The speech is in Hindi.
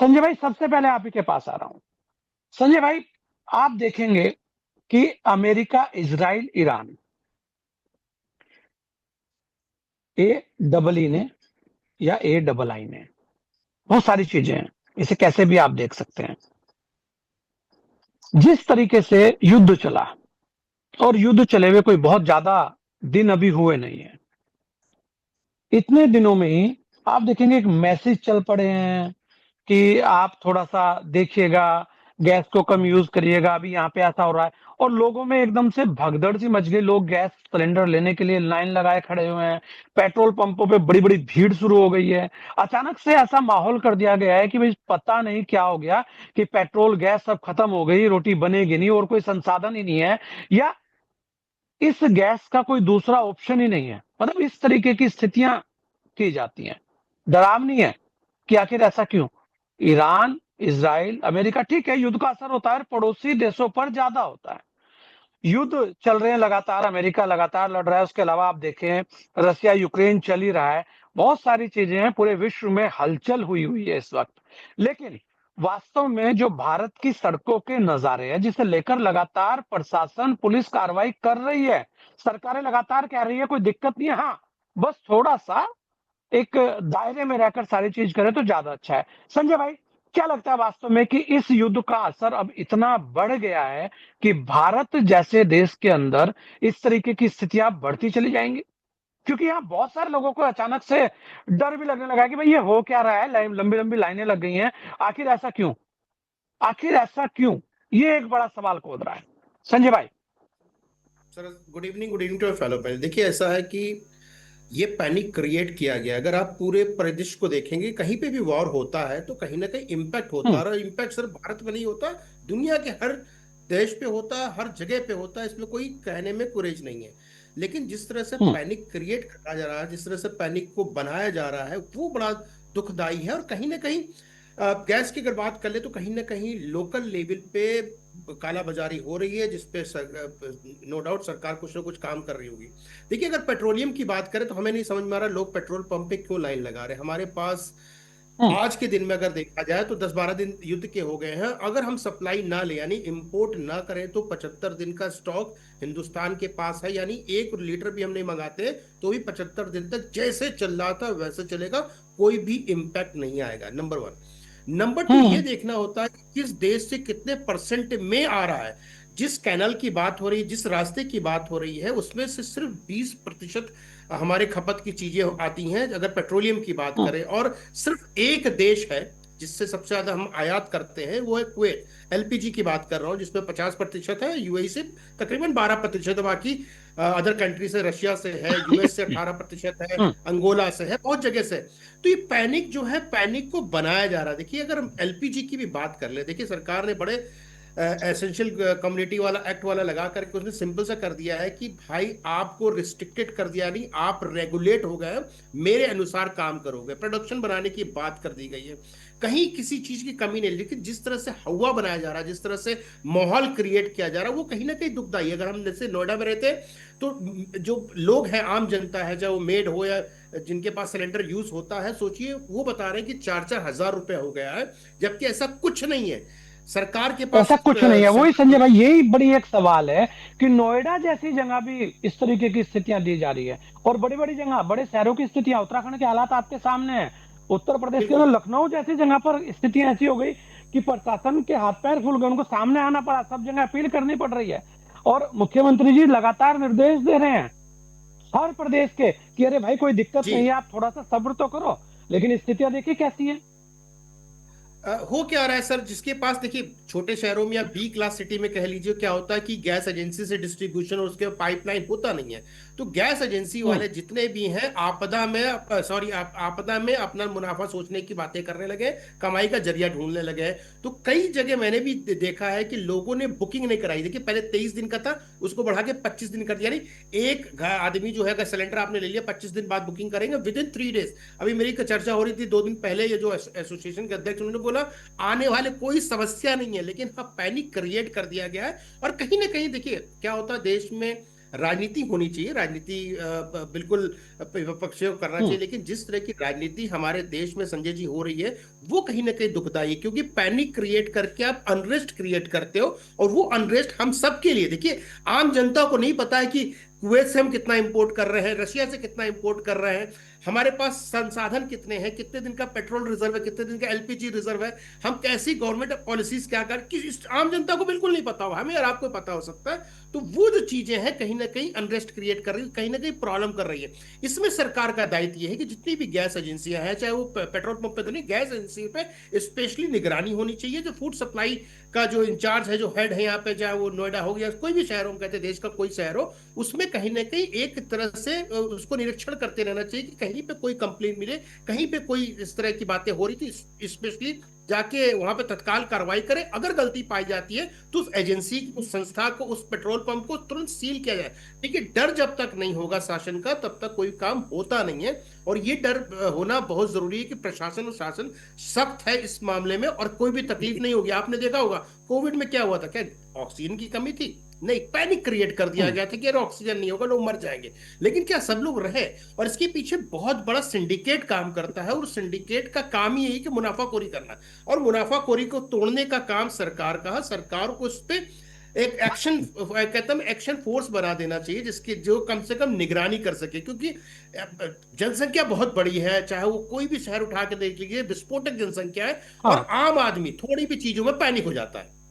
संजय भाई, सबसे पहले आप ही के पास आ रहा हूँ। संजय भाई, आप देखेंगे कि America, Israel, Iran, A double E ने या ए डबल आई ने बहुत सारी चीजें हैं, इसे कैसे भी आप देख सकते हैं। जिस तरीके से युद्ध चला, और युद्ध चले हुए कोई बहुत ज्यादा दिन अभी हुए नहीं है, इतने दिनों में ही आप देखेंगे एक मैसेज चल पड़े हैं कि आप थोड़ा-सा देखिएगा, गैस को कम यूज़ करिएगा, अभी यहाँ पे ऐसा हो रहा है। और लोगों में एकदम से भगदड़ सी मच गई, लोग गैस सिलेंडर लेने के लिए लाइन लगाए खड़े हुए हैं, पेट्रोल पंपों पे बड़ी-बड़ी भीड़ शुरू हो गई है। अचानक से ऐसा माहौल कर दिया गया है कि भई पता नहीं क्या हो गया कि पेट्रोल, गैस सब खत्म हो गई, रोटी बनेगी नहीं और कोई संसाधन ही नहीं है, या इस गैस का कोई दूसरा ऑप्शन ही नहीं है। मतलब इस तरीके की स्थितियाँ की जाती हैं। डरावनी है कि आखिर ऐसा क्यों? ईरान, इज़राइल, अमेरिका, ठीक है, युद्ध का असर होता है, पड़ोसी देशों पर ज़्यादा होता है। युद्ध चल रहे हैं लगातार, अमेरिका लगातार लड़ रहा है, उसके अलावा आप देखें रसिया, यूक्रेन चल ही रहा है। बहुत सारी चीज़ें हैं, पूरे विश्व में हलचल हुई है इस वक़्त। लेकिन वास्तव में जो भारत की सड़कों के नज़ारे हैं, जिसे लेकर लगातार प्रशासन, पुलिस कार्रवाई कर रही है। सरकारें लगातार कह रही है कोई दिक्कत नहीं है, हाँ, बस थोड़ा-सा एक दायरे में रहकर सारी चीज करें तो ज्यादा अच्छा है। संजय भाई, क्या लगता है वास्तव में कि इस युद्ध का असर अब इतना बढ़ गया है कि भारत जैसे देश के अंदर इस तरीके की स्थितियां बढ़ती चली जाएंगी? क्योंकि यहाँ बहुत सारे लोगों को अचानक से डर भी लगने लगा है कि भाई ये हो क्या रहा है, लंबी लंबी लाइनें लग गई हैं, आखिर ऐसा क्यों? आखिर ऐसा क्यों? ये एक बड़ा सवाल खोद रहा है। संजय भाई। Sir, good evening to fellow. पहले देखिए, ऐसा है कि ये पैनिक क्रिएट किया गया। अगर आप पूरे परिदृश्य को देखेंगे, कहीं पे भी वॉर होता है तो कहीं ना कहीं इम्पैक्ट होता हम्म। है, और इम्पैक्ट सिर्फ भारत में नहीं होता, दुनिया के हर देश पे होता है, हर जगह पे होता है। इसमें कोई कहने में गुरेज नहीं है। लेकिन जिस तरह से हम्म। पैनिक क्रिएट करा जा रहा है, जिस तरह से पैनिक को बनाया जा रहा है, वो बड़ा दुखदाई है। और कहीं ना कहीं गैस की अगर बात कर ले तो कहीं ना कहीं लोकल लेवल पे काला बाजारी हो रही है, जिसपे नो डाउट सरकार कुछ ना कुछ काम कर रही होगी। देखिए, अगर पेट्रोलियम की बात करें तो हमें नहीं समझ में आ रहा लोग पेट्रोल पंप पे क्यों लाइन लगा रहे हैं। हमारे पास हम्म। आज के दिन में अगर देखा जाए तो 10-12 दिन युद्ध के हो गए हैं। अगर हम सप्लाई ना ले, यानी इंपोर्ट ना करें, तो 75 दिन का स्टॉक हिंदुस्तान के पास है। यानी 1 लीटर भी हम नहीं मंगाते तो भी 75 दिन तक जैसे चल रहा था वैसे चलेगा, कोई भी इम्पैक्ट नहीं आएगा। Number one. नंबर टू, ये हम्म। देखना होता है कि किस देश से कितने परसेंट में आ रहा है। जिस कैनल की बात हो रही है, जिस रास्ते की बात हो रही है, उसमें से सिर्फ 20% हमारे खपत की चीजें आती हैं अगर पेट्रोलियम की बात हम्म। करें। और सिर्फ एक देश है जिससे सबसे ज्यादा हम आयात करते हैं, वो है कुवैत। एलपीजी की बात कर रहा हूँ, जिसमें 50% है, यूएई से तकरीबन 12% है। बाकी अदर कंट्री से, रशिया से है, यूएस से 18% है, हम्म। अंगोला से है, बहुत जगह से। तो ये पैनिक जो है, पैनिक को बनाया जा रहा है। देखिए, अगर हम एलपीजी की भी बात कर ले, देखिए सरकार ने बड़े एसेंशियल कम्युनिटी वाला एक्ट वाला लगा करके उसने सिंपल सा कर दिया है कि भाई आपको रिस्ट्रिक्टेड कर दिया, नहीं, आप रेगुलेट हो गए, मेरे अनुसार काम करोगे। प्रोडक्शन बनाने की बात कर दी गई है, कहीं किसी चीज की कमी नहीं। लेकिन जिस तरह से हवा बनाया जा रहा है, जिस तरह से माहौल क्रिएट किया जा रहा है, वो कहीं ना कहीं दुखदाई है। अगर हम जैसे नोएडा में रहते तो जो लोग हैं, आम जनता है, चाहे वो मेड हो या जिनके पास सिलेंडर यूज होता है, सोचिए वो बता रहे हैं कि 4-4 हजार रुपए हो गया है, जबकि ऐसा कुछ नहीं है। सरकार के पास ऐसा कुछ नहीं है। वही संजय भाई, यही बड़ी एक सवाल है कि नोएडा जैसी जगह भी इस तरीके की स्थितियां दी जा रही है, और बड़ी बड़ी जगह, बड़े शहरों की स्थितियां, उत्तराखंड के हालात आपके सामने हैं। उत्तर प्रदेश के बिल्कुल। अंदर लखनऊ जैसी जगह पर स्थितियां ऐसी हो गई कि प्रशासन के हाथ पैर फूल गए, उनको सामने आना पड़ा, सब जगह अपील करनी पड़ रही है। और मुख्यमंत्री जी लगातार निर्देश दे रहे हैं हर प्रदेश के कि अरे भाई कोई दिक्कत जी। नहीं है, आप थोड़ा सा सब्र तो करो। लेकिन स्थितियां देखिए कैसी है। हो क्या रहा है सर, जिसके पास देखिए छोटे शहरों में या बी क्लास सिटी में कह लीजिए, क्या होता है कि गैस एजेंसी से डिस्ट्रीब्यूशन और उसके पाइपलाइन होता नहीं है। तो गैस एजेंसी हम्म। वाले जितने भी हैं, आपदा में अपना मुनाफा सोचने की बातें करने लगे, कमाई का जरिया ढूंढने लगे हैं। तो कई जगह मैंने भी देखा है कि लोगों ने बुकिंग नहीं कराई। देखिए, पहले 23 दिन का था, उसको बढ़ा के 25 दिन कर दिया। यानी एक आदमी जो है, अगर सिलेंडर आपने ले लिया, 25 दिन बाद बुकिंग करेंगे, विद इन 3 डेज। अभी मेरी चर्चा हो रही थी 2 दिन पहले, ये जो एसोसिएशन के अध्यक्ष, उन्होंने बोला आने वाले कोई समस्या नहीं है, लेकिन हाँ पैनिक क्रिएट कर दिया गया है। और कहीं ना कहीं देखिए क्या होता है देश में, राजनीति होनी चाहिए, राजनीति बिल्कुल विपक्ष को करना चाहिए, लेकिन जिस तरह की राजनीति हमारे देश में संजय जी हो रही है वो कहीं ना कहीं दुखदाई है, क्योंकि पैनिक क्रिएट करके आप अनरेस्ट क्रिएट करते हो, और वो अनरेस्ट हम सब के लिए, देखिए आम जनता को नहीं पता है कि कुवैत से हम कितना इंपोर्ट कर रहे हैं, रशिया से कितना इंपोर्ट कर रहे हैं, हमारे पास संसाधन कितने हैं, कितने दिन का पेट्रोल रिजर्व है, कितने दिन का एलपीजी रिजर्व है, हम कैसी गवर्नमेंट पॉलिसीज क्या कर, किस आम जनता को बिल्कुल नहीं पता हो, हमें और आपको पता हो सकता है। तो वो जो चीजें हैं कहीं ना कहीं अनरेस्ट क्रिएट कर रही है, कहीं ना कहीं प्रॉब्लम कर रही है। इसमें सरकार का दायित्व यह है कि जितनी भी गैस एजेंसियां हैं, चाहे वो पेट्रोल पंप पे तो नहीं, गैस एजेंसी पे स्पेशली निगरानी होनी चाहिए। जो फूड सप्लाई का जो इंचार्ज है, जो हेड है यहाँ पे, चाहे वो नोएडा हो या कोई भी शहर हो, कहते हैं देश का कोई शहर हो, उसमें कहीं ना कहीं एक तरह से उसको निरीक्षण करते रहना चाहिए कि कहीं पे कोई कंप्लेंट मिले, कहीं पे कोई इस तरह की बातें हो रही थी, स्पेशली जाके वहां पे तत्काल कार्रवाई करे। अगर गलती पाई जाती है तो उस एजेंसी, उस संस्था को, उस पेट्रोल पंप को तुरंत सील किया जाए। देखिए डर जब तक नहीं होगा शासन का, तब तक कोई काम होता नहीं है, और ये डर होना बहुत जरूरी है कि प्रशासन और शासन सख्त है इस मामले में, और कोई भी तकलीफ नहीं होगी। आपने देखा होगा कोविड में क्या हुआ था, क्या ऑक्सीजन की कमी थी? नहीं, पैनिक क्रिएट कर दिया गया था कि यार ऑक्सीजन नहीं होगा, लोग मर जाएंगे। लेकिन क्या सब लोग रहे? और इसके पीछे बहुत बड़ा सिंडिकेट काम करता है, और सिंडिकेट का काम ही यही कि मुनाफाखोरी करना, और मुनाफाखोरी को तोड़ने का काम सरकार का है। सरकार को उस पर एक एक्शन, कहता हूं एक्शन फोर्स बना देना चाहिए, जिसकी जो कम से कम निगरानी कर सके, क्योंकि जनसंख्या बहुत बड़ी है, चाहे वो कोई भी शहर उठा के देख लीजिए, विस्फोटक जनसंख्या है, और हाँ आम आदमी थोड़ी भी चीजों में पैनिक हो जाता है।